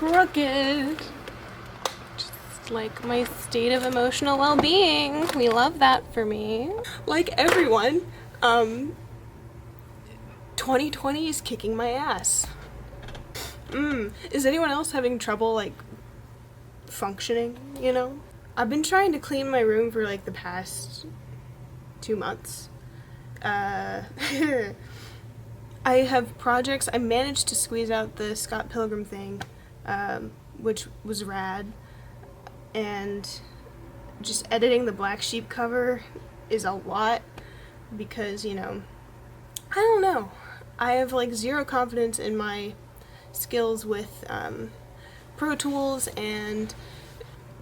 crooked. Just like my state of emotional well-being. We love that for me. Like everyone, 2020 is kicking my ass. Is anyone else having trouble, like, functioning, you know? I've been trying to clean my room for, like, the past 2 months. I have projects. I managed to squeeze out the Scott Pilgrim thing, which was rad, and just editing the Black Sheep cover is a lot because, you know, I don't know. I have, like, zero confidence in my skills with Pro Tools and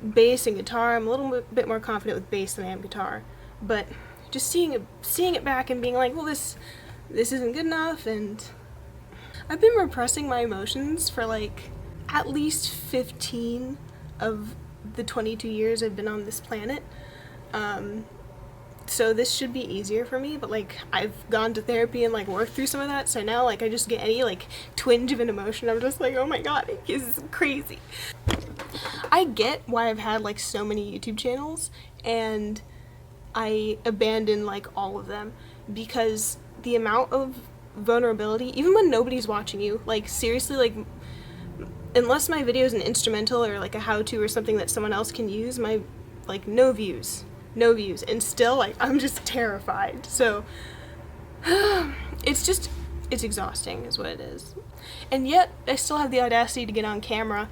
bass and guitar. I'm a little bit more confident with bass than I am guitar, but just seeing it back and being like, well, this isn't good enough, and I've been repressing my emotions for like at least 15 of the 22 years I've been on this planet. So this should be easier for me, but like I've gone to therapy and like worked through some of that, so now like I just get any like twinge of an emotion, I'm just like, oh my god, this is crazy. I get why I've had like so many YouTube channels and I abandoned like all of them, because the amount of vulnerability, even when nobody's watching you, like seriously, like unless my video is an instrumental or like a how-to or something that someone else can use, my like no views, and still like I'm just terrified. So it's exhausting is what it is. And yet I still have the audacity to get on camera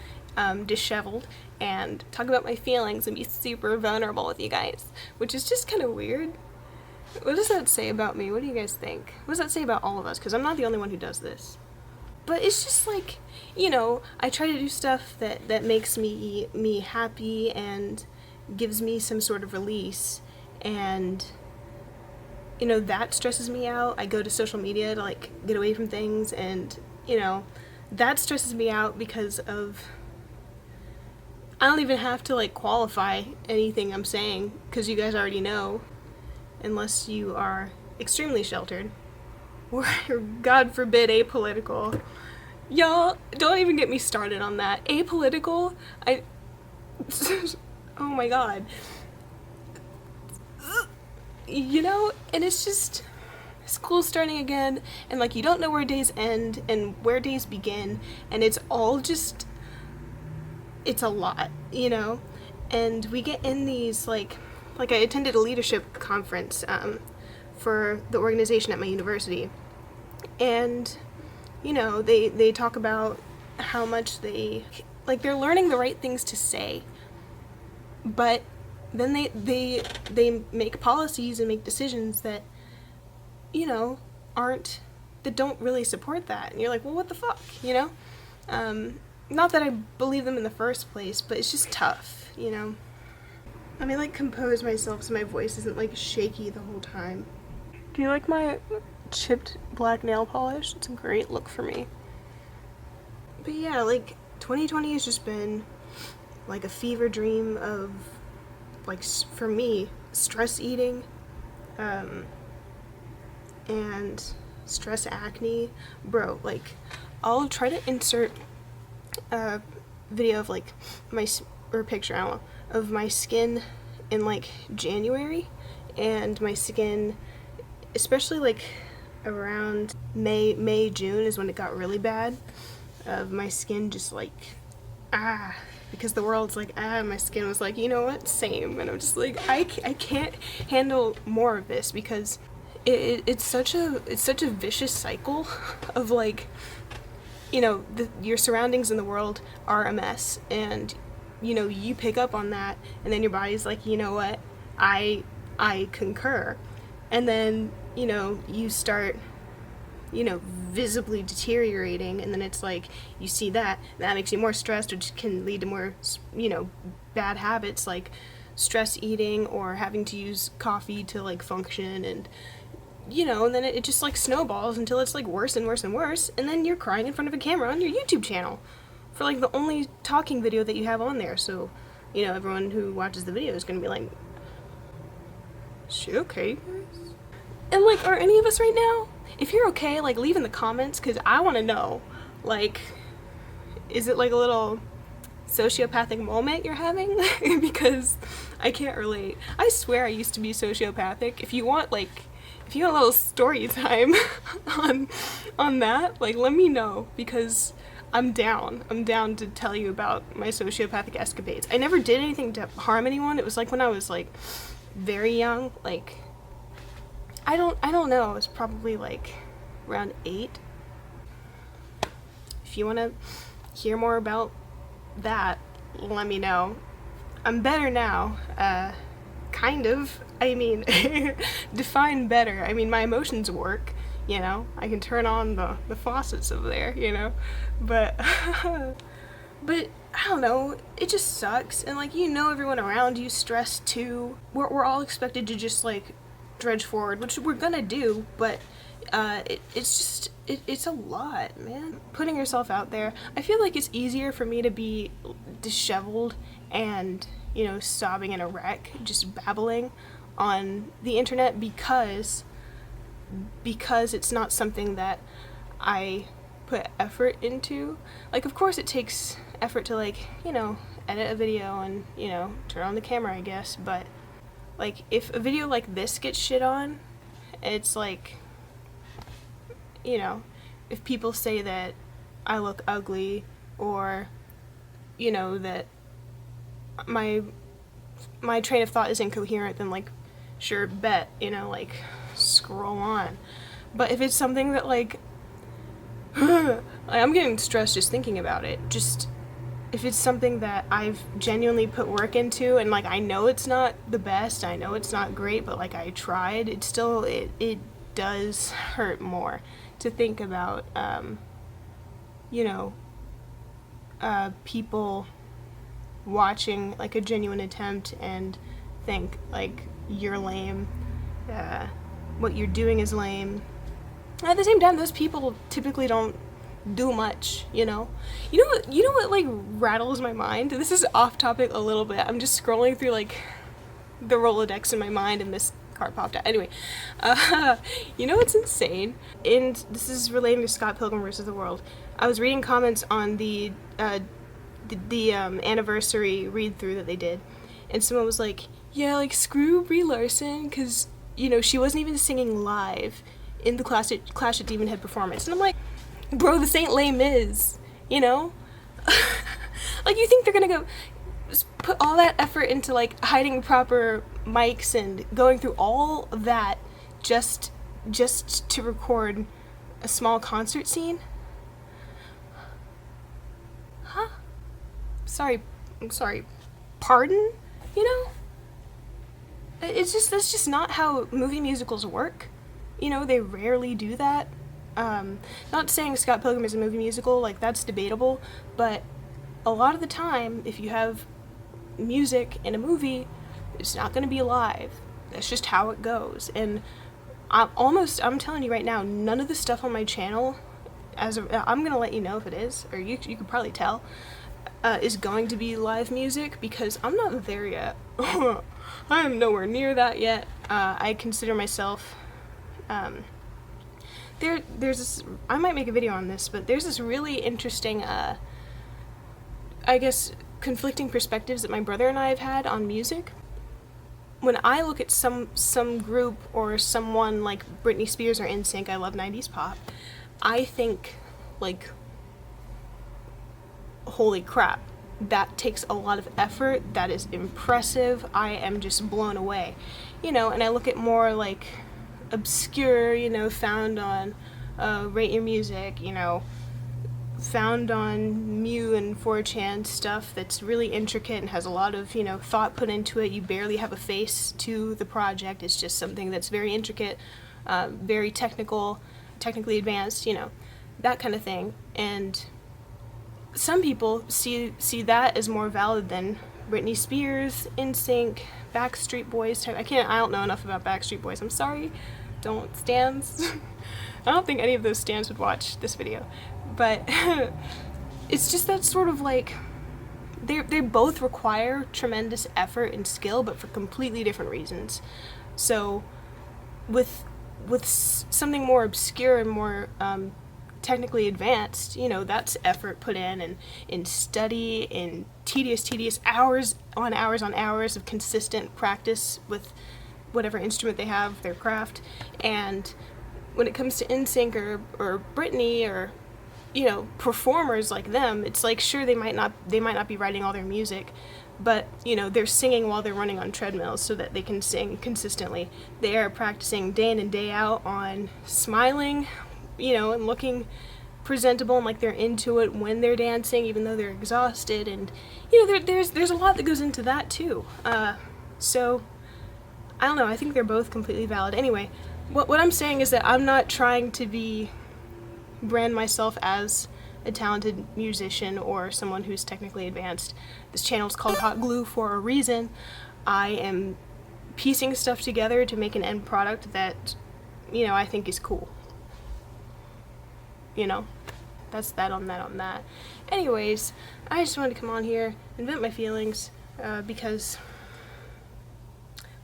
disheveled and talk about my feelings and be super vulnerable with you guys, which is just kind of weird. What does that say about me? What do you guys think? What does that say about all of us? Because I'm not the only one who does this. But it's just like, you know, I try to do stuff that makes me happy and gives me some sort of release, and you know, that stresses me out. I go to social media to like get away from things, and you know, that stresses me out because of, I don't even have to like qualify anything I'm saying because you guys already know, unless you are extremely sheltered or God forbid apolitical. Y'all, don't even get me started on that. Apolitical, oh my god. You know, and it's just, school's starting again, and like you don't know where days end and where days begin, and it's all just, it's a lot, you know? And we get in these, like I attended a leadership conference for the organization at my university, and you know, they talk about how much they're learning the right things to say, but then they make policies and make decisions that, you know, that don't really support that, and you're like, well, what the fuck, you know? Not that I believe them in the first place, but it's just tough, you know? Let me like compose myself so my voice isn't like shaky the whole time. Do you like my chipped black nail polish? It's a great look for me. But yeah, like 2020 has just been like a fever dream of, like, for me, stress eating and stress acne. Bro, like, I'll try to insert a video of like or picture, I don't know, of my skin in like January, and my skin, especially like around May, June is when it got really bad, of my skin just like, because the world's like, my skin was like, you know what, same, and I'm just like, I can't handle more of this, because it's such a vicious cycle of like, you know, your surroundings in the world are a mess, and you know, you pick up on that, and then your body's like, you know what, I concur, and then, you know, you start, you know, visibly deteriorating, and then it's like, you see that makes you more stressed, which can lead to more, you know, bad habits like stress eating or having to use coffee to like function, and you know, and then it just like snowballs until it's like worse and worse and worse, and then you're crying in front of a camera on your YouTube channel for like the only talking video that you have on there. So, you know, everyone who watches the video is gonna be like, is she okay? And like, are any of us right now? If you're okay, like leave in the comments, because I want to know, like, is it like a little sociopathic moment you're having? Because I can't relate. I swear I used to be sociopathic. If you want a little story time on that, like, let me know, because I'm down to tell you about my sociopathic escapades. I never did anything to harm anyone. It was like when I was like very young, like I don't know, it was probably like around 8. If you want to hear more about that, let me know. I'm better now, kind of. I mean, define better. I mean, my emotions work, you know? I can turn on the faucets over there, you know? But, but I don't know, it just sucks. And like, you know, everyone around you stress too. We're all expected to just like dredge forward, which we're gonna do, but it's a lot, man. Putting yourself out there. I feel like it's easier for me to be disheveled and, you know, sobbing in a wreck, just babbling on the internet because it's not something that I put effort into. Like, of course it takes effort to, like, you know, edit a video and, you know, turn on the camera, I guess, but like, if a video like this gets shit on, it's like, you know, if people say that I look ugly, or, you know, that my train of thought is incoherent, then like, sure, bet, you know, like, scroll on. But if it's something that like, I'm getting stressed just thinking about it, just if it's something that I've genuinely put work into, and like, I know it's not the best, I know it's not great, but like, I tried, it does hurt more to think about, you know, people watching like a genuine attempt and think like you're lame, what you're doing is lame. At the same time, those people typically don't do much, you know? You know what like rattles my mind? This is off topic a little bit. I'm just scrolling through like the Rolodex in my mind and this card popped out. Anyway, you know what's insane? And this is relating to Scott Pilgrim vs. the World. I was reading comments on the anniversary read through that they did, and someone was like, yeah, like, screw Brie Larson, because, you know, she wasn't even singing live in the Clash at Demon Head performance. And I'm like, bro, this ain't Les Mis, you know? Like, you think they're gonna go put all that effort into like hiding proper mics and going through all of that just to record a small concert scene? Huh? I'm sorry, pardon? You know? That's just not how movie musicals work. You know, they rarely do that. Not saying Scott Pilgrim is a movie musical, like, that's debatable, but a lot of the time, if you have music in a movie, it's not going to be live. That's just how it goes. And I'm telling you right now, none of the stuff on my channel, I'm going to let you know if it is, or you could probably tell, is going to be live music, because I'm not there yet. I am nowhere near that yet. I consider myself, there's this, I might make a video on this, but there's this really interesting, I guess, conflicting perspectives that my brother and I have had on music. When I look at some group or someone like Britney Spears or NSYNC, I love 90s pop, I think, like, holy crap, that takes a lot of effort, that is impressive, I am just blown away. You know, and I look at more like obscure, you know, found on Rate Your Music, you know, found on Mew and 4chan stuff that's really intricate and has a lot of, you know, thought put into it. You barely have a face to the project. It's just something that's very intricate, very technically advanced, you know, that kind of thing. And some people see that as more valid than Britney Spears, NSYNC, Backstreet Boys type. I don't know enough about Backstreet Boys. I'm sorry. Don't stans. I don't think any of those stans would watch this video. But it's just that sort of like, they both require tremendous effort and skill, but for completely different reasons. So with something more obscure and more technically advanced, you know, that's effort put in study, in tedious hours on hours of consistent practice with whatever instrument they have, their craft. And when it comes to NSYNC or Britney or, you know, performers like them, it's like, sure, they might not be writing all their music, but, you know, they're singing while they're running on treadmills so that they can sing consistently. They are practicing day in and day out on smiling, you know, and looking presentable and like they're into it when they're dancing, even though they're exhausted. And, you know, there's a lot that goes into that too. So I don't know, I think they're both completely valid. Anyway, what I'm saying is that I'm not trying to brand myself as a talented musician or someone who's technically advanced. This channel is called Hot Glue for a reason. I am piecing stuff together to make an end product that, you know, I think is cool. You know, that's that on that. Anyways, I just wanted to come on here and vent my feelings because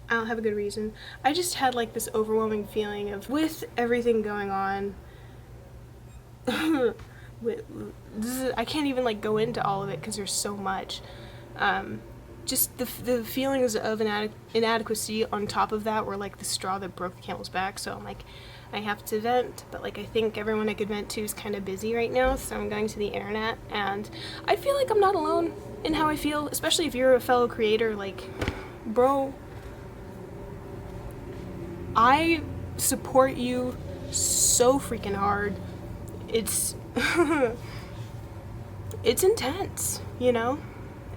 I don't have a good reason. I just had like this overwhelming feeling of, with everything going on, I can't even like go into all of it because there's so much. Just the feelings of inadequacy on top of that were like the straw that broke the camel's back. So I'm like, I have to vent, but like I think everyone I could vent to is kind of busy right now, so I'm going to the internet, and I feel like I'm not alone in how I feel, especially if you're a fellow creator. Like, bro, I support you so freaking hard. It's it's intense, you know,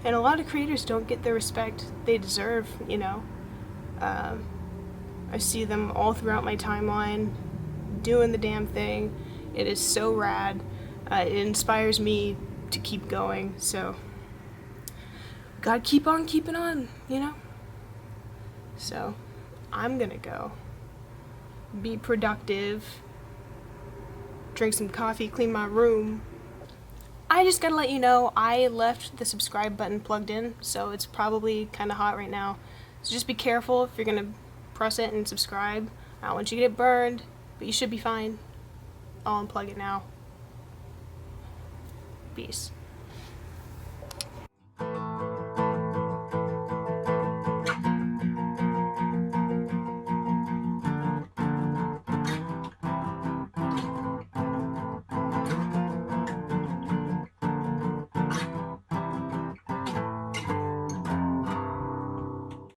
and a lot of creators don't get the respect they deserve, you know. I see them all throughout my timeline doing the damn thing. It is so rad. It inspires me to keep going, so gotta keep on keeping on, you know. So I'm gonna go be productive, drink some coffee, clean my room. I just gotta let you know, I left the subscribe button plugged in, so it's probably kind of hot right now. So just be careful if you're gonna press it and subscribe. I don't want you to get burned, but you should be fine. I'll unplug it now. Peace.